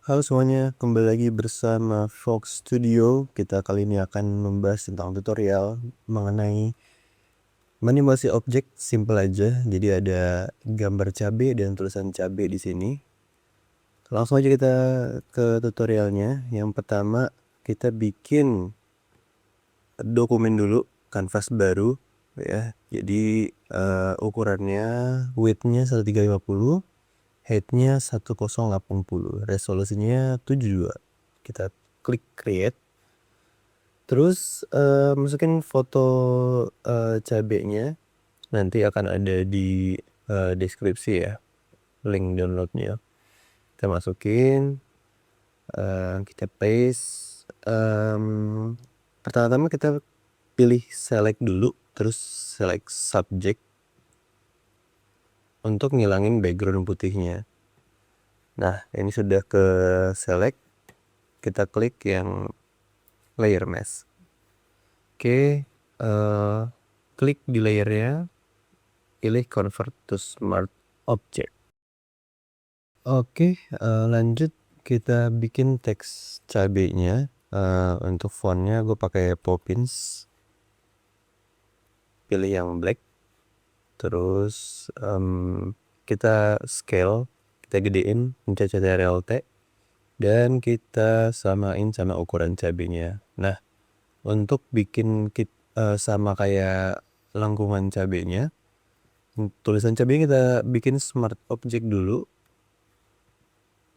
Halo semuanya, kembali lagi bersama Fox Studio. Kita kali ini akan membahas tentang tutorial mengenai manipulasi objek. Simple aja. Jadi ada gambar cabai dan tulisan cabai di sini. Langsung aja kita ke tutorialnya. Yang pertama kita bikin dokumen dulu, kanvas baru ya. Jadi ukurannya widthnya 1350, heightnya 1080, resolusinya 72. Kita klik create, terus masukin foto cabenya, nanti akan ada di deskripsi ya, link downloadnya. Kita masukin, kita paste. Pertama-tama kita pilih select dulu, terus select subject untuk ngilangin background putihnya. Nah, ini sudah ke select, kita klik yang layer mask. Oke, klik di layernya, pilih convert to smart object. Oke, lanjut kita bikin teks cabenya. Untuk fontnya gue pakai Poppins, pilih yang black, terus kita scale, kita gedein, pencet Ctrl T, dan kita samain sama ukuran cabenya. Nah, untuk bikin sama kayak lengkungan cabenya, tulisan cabenya kita bikin smart object dulu,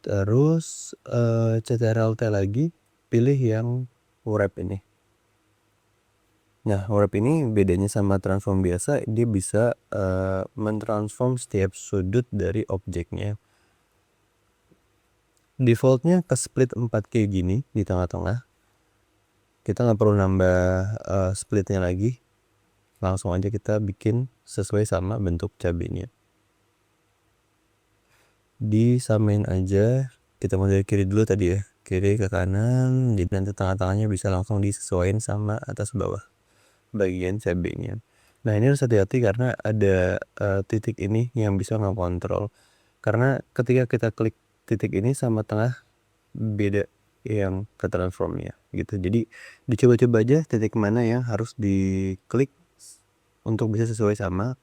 terus Ctrl T lagi, pilih yang wrap ini. Nah, wrap ini bedanya sama transform biasa, dia bisa mentransform setiap sudut dari objeknya. Defaultnya ke split 4 kayak gini di tengah-tengah. Kita nggak perlu nambah splitnya lagi, langsung aja kita bikin sesuai sama bentuk cabenya. Disamain aja, kita mulai dari kiri dulu tadi ya, kiri ke kanan, jadi nanti tengah-tengahnya bisa langsung disesuaikan sama atas bawah bagian cabenya. Nah, ini harus hati-hati karena ada titik ini yang bisa ngontrol, karena ketika kita klik titik ini sama tengah beda yang ke transformnya gitu. Jadi dicoba-coba aja titik mana yang harus diklik untuk bisa sesuai sama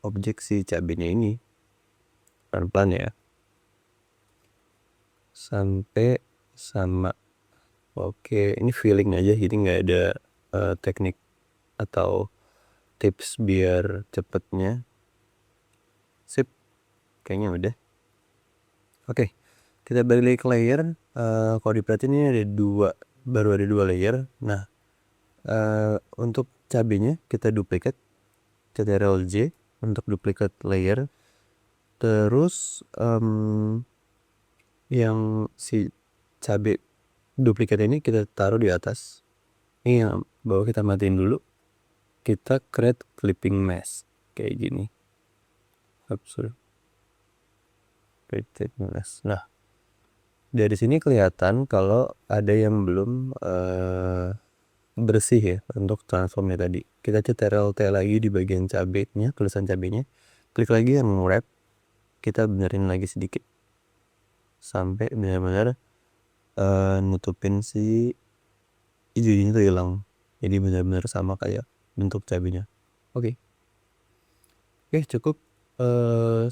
objek si cabenya ini. Pelan-pelan ya, sampai sama. Oke, ini feeling aja, jadi nggak ada teknik atau tips biar cepetnya. Sip, kayaknya udah. Oke, kita balik ke layer. Kalau diperhatiin ini ada baru ada dua layer. Nah, untuk cabenya kita duplikat, Ctrl J untuk duplikat layer. Terus yang si cabai duplikat ini kita taruh di atas. Ini yang bawah kita matiin dulu. Kita create clipping mask kayak gini. Nah, dari sini kelihatan kalau ada yang belum bersih ya untuk transformnya tadi. Kita Ctrl T lagi di bagian cabenya, tulisan cabenya. Klik lagi yang wrap. Kita benerin lagi sedikit sampai benar-benar nutupin si hijaunya tuh hilang. Jadi benar-benar sama kayak bentuk cabenya. Oke, cukup.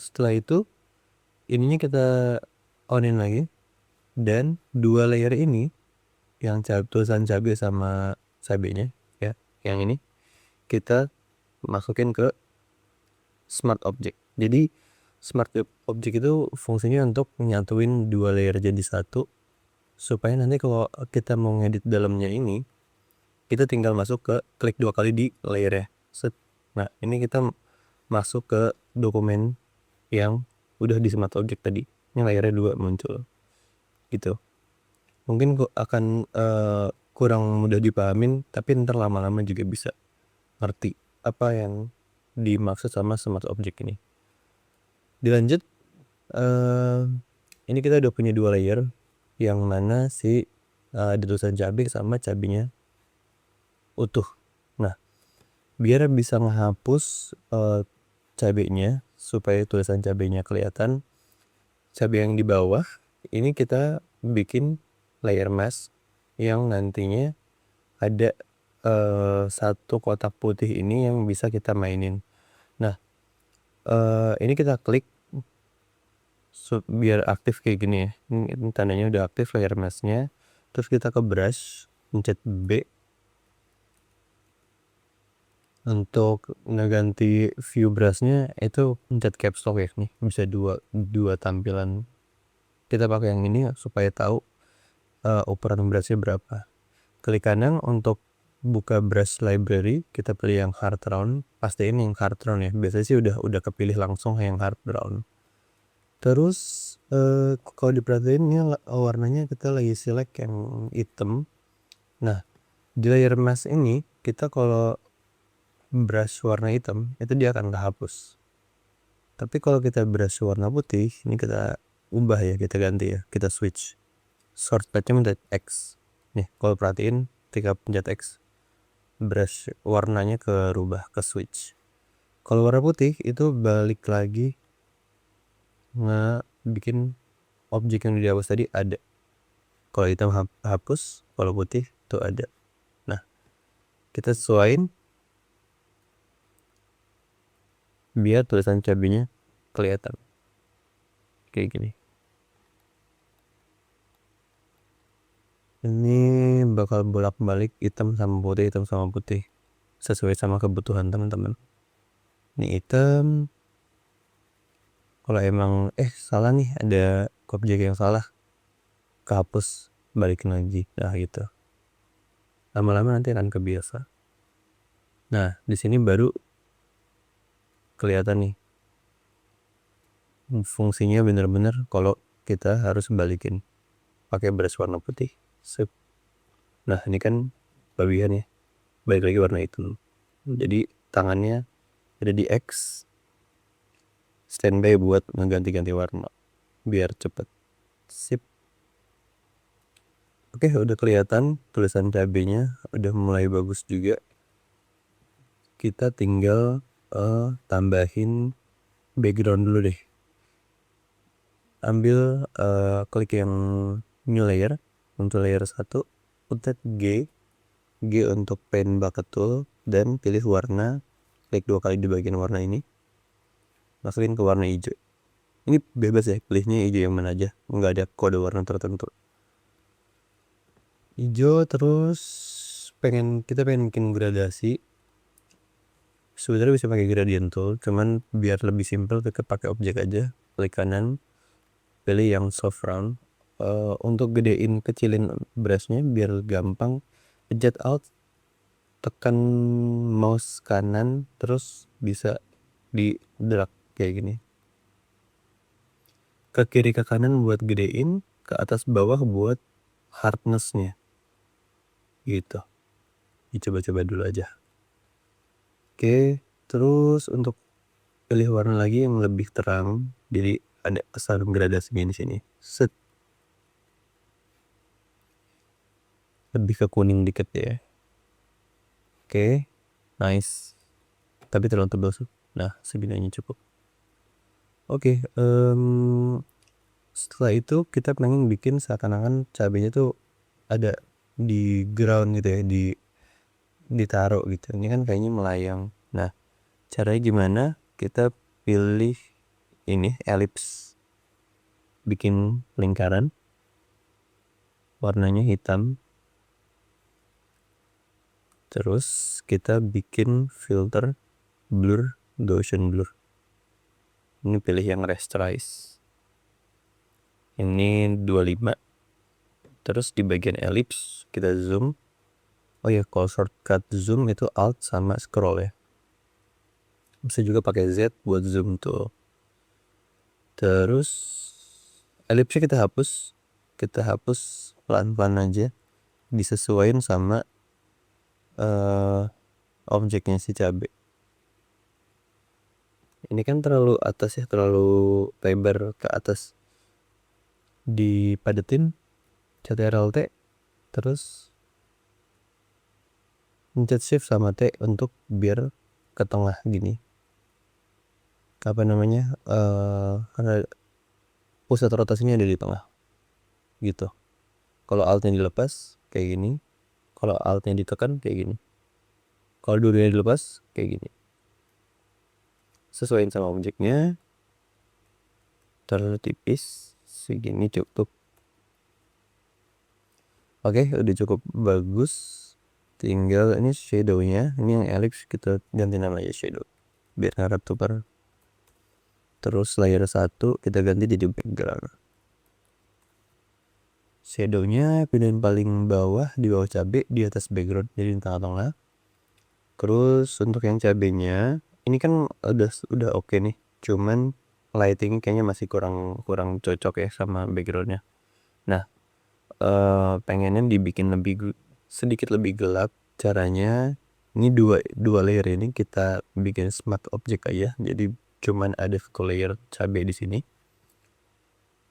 Setelah itu ininya kita onin lagi, dan dua layer ini yang tulisan cabai sama cabenya ya, yang ini kita masukin ke smart object. Jadi smart object itu fungsinya untuk nyatuin dua layer jadi satu, supaya nanti kalau kita mau ngedit dalamnya ini, kita tinggal masuk ke klik dua kali di layernya. Set. Nah, ini kita masuk ke dokumen yang udah di smart object tadi. Ini layernya dua muncul gitu. Mungkin akan kurang mudah dipahamin, tapi ntar lama-lama juga bisa ngerti apa yang dimaksud sama smart object ini. Dilanjut, ini kita udah punya dua layer, yang mana si ada tulisan cabai sama cabenya utuh. Nah, biar bisa menghapus cabenya supaya tulisan cabenya kelihatan, cabai yang di bawah ini kita bikin layer mask yang nantinya ada satu kotak putih ini yang bisa kita mainin. Nah, ini kita klik biar aktif kayak gini ya. Ini tandanya udah aktif layer masknya. Terus kita ke brush, pencet B untuk ngeganti view brushnya itu pencet caps lock ya. Nih bisa dua tampilan. Kita pakai yang ini supaya tahu ukuran brushnya berapa. Klik kanan untuk buka brush library, kita pilih yang hard round. Pastiin yang hard round ya. Biasanya sih udah kepilih langsung yang hard round. Terus kalau diperhatiin ini warnanya kita lagi select yang hitam. Nah, di layer mask ini kita kalau brush warna hitam itu dia akan kehapus. Tapi kalau kita brush warna putih, ini kita ubah ya, kita ganti ya, kita switch. Shortcutnya pencet X. Nih, kalau perhatiin ketika pencet X, brush warnanya rubah ke switch. Kalau warna putih itu balik lagi bikin objek yang dihapus tadi ada. Kalau hitam hapus, kalau putih tuh ada. Nah, kita sesuaiin biar tulisan cabenya kelihatan kayak gini. Ini bakal bolak-balik hitam sama putih sesuai sama kebutuhan teman-teman. Ini hitam. Kalau emang salah nih, ada objek yang salah, kehapus, balikin lagi. Nah, gitu. Lama-lama nanti akan kebiasa. Nah, di sini baru kelihatan nih fungsinya bener-bener kalau kita harus balikin pakai brush warna putih. Sip. Nah, ini kan bagian ya, balik lagi warna hitam. Jadi tangannya ada di X, standby buat ngeganti-ganti warna biar cepet. Sip. Oke, udah kelihatan tulisan cabenya udah mulai bagus juga. Kita tinggal tambahin background dulu deh. Ambil klik yang new layer untuk layer 1, pencet G untuk pen bucket tool dan pilih warna, klik 2 kali di bagian warna ini, masukin ke warna hijau. Ini bebas ya, pilihnya hijau yang mana aja, nggak ada kode warna tertentu. Hijau. Terus kita pengen bikin gradasi. Sebenarnya bisa pakai gradient tool, cuman biar lebih simple kita pakai objek aja. Klik kanan, pilih yang soft round. Untuk gedein kecilin brushnya biar gampang, pencet alt, tekan mouse kanan, terus bisa di drag kayak gini, ke kiri ke kanan buat gedein, ke atas bawah buat hardnessnya gitu. Dicoba-coba dulu aja. Oke, terus untuk pilih warna lagi yang lebih terang, jadi ada kesan gradasinya di sini. Set. Lebih ke kuning dikit ya. Oke, nice. Tapi terlalu tebal sih. Nah, segini cukup. Oke, setelah itu kita pengen bikin seakan-akan cabenya tuh ada di ground gitu ya, ditaruh gitu. Ini kan kayaknya melayang. Nah, caranya gimana? Kita pilih ini ellipse, bikin lingkaran, warnanya hitam. Terus kita bikin filter blur, Gaussian blur. Ini pilih yang rasterize. Ini 25. Terus di bagian ellipse kita zoom. Oh ya, kalau shortcut zoom itu alt sama scroll ya. Bisa juga pakai Z buat zoom tuh. Terus ellipse kita hapus. Kita hapus pelan-pelan aja, disesuaikan sama objeknya si cabe. Ini kan terlalu atas ya, terlalu lebar ke atas. Dipadetin, Ctrl T, terus pencet shift sama T untuk biar ke tengah gini. Apa namanya? Karena pusat rotasinya ada di tengah. gitu. Kalau altnya dilepas kayak gini, kalau altnya ditekan kayak gini, kalau dua-duanya dilepas kayak gini. Sesuaiin sama objeknya, terlalu tipis segini cukup. Oke, udah cukup bagus. Tinggal ini shadownya, ini yang ellipse kita ganti namanya shadow biar ngarap tukar. Terus layer 1 kita ganti jadi background. Shadownya pilihan paling bawah, di bawah cabai, di atas background, jadi di tengah-tengah. Terus untuk yang cabenya ini kan udah oke nih, cuman lighting kayaknya masih kurang cocok ya sama backgroundnya. Nah, pengennya dibikin sedikit lebih gelap. Caranya ini dua layer ini kita bikin smart object aja, jadi cuman ada satu layer cabai di sini.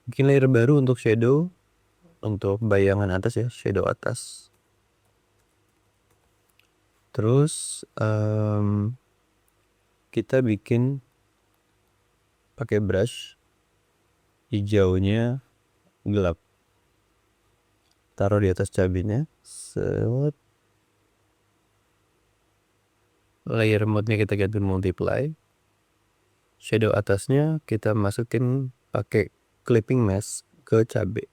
Bikin layer baru untuk shadow, untuk bayangan atas ya, shadow atas. Terus kita bikin pakai brush, hijaunya gelap, taruh di atas cabenya. Set. Layer mode-nya kita ganti multiply. Shadow atasnya kita masukin pakai clipping mask ke cabai.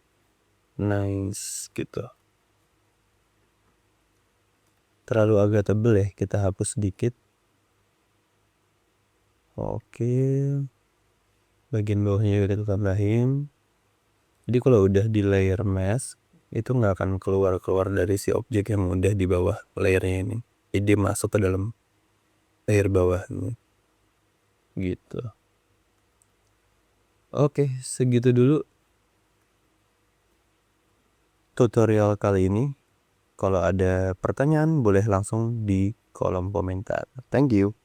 Nice gitu. Terlalu agak tebel ya, kita hapus sedikit. Oke, bagian bawahnya kita tambahin. Jadi kalau udah di layer mask itu nggak akan keluar dari si objek yang udah di bawah layernya ini. Jadi masuk ke dalam layer bawah ini. Gitu. Oke, segitu dulu tutorial kali ini. Kalau ada pertanyaan boleh langsung di kolom komentar. Thank you.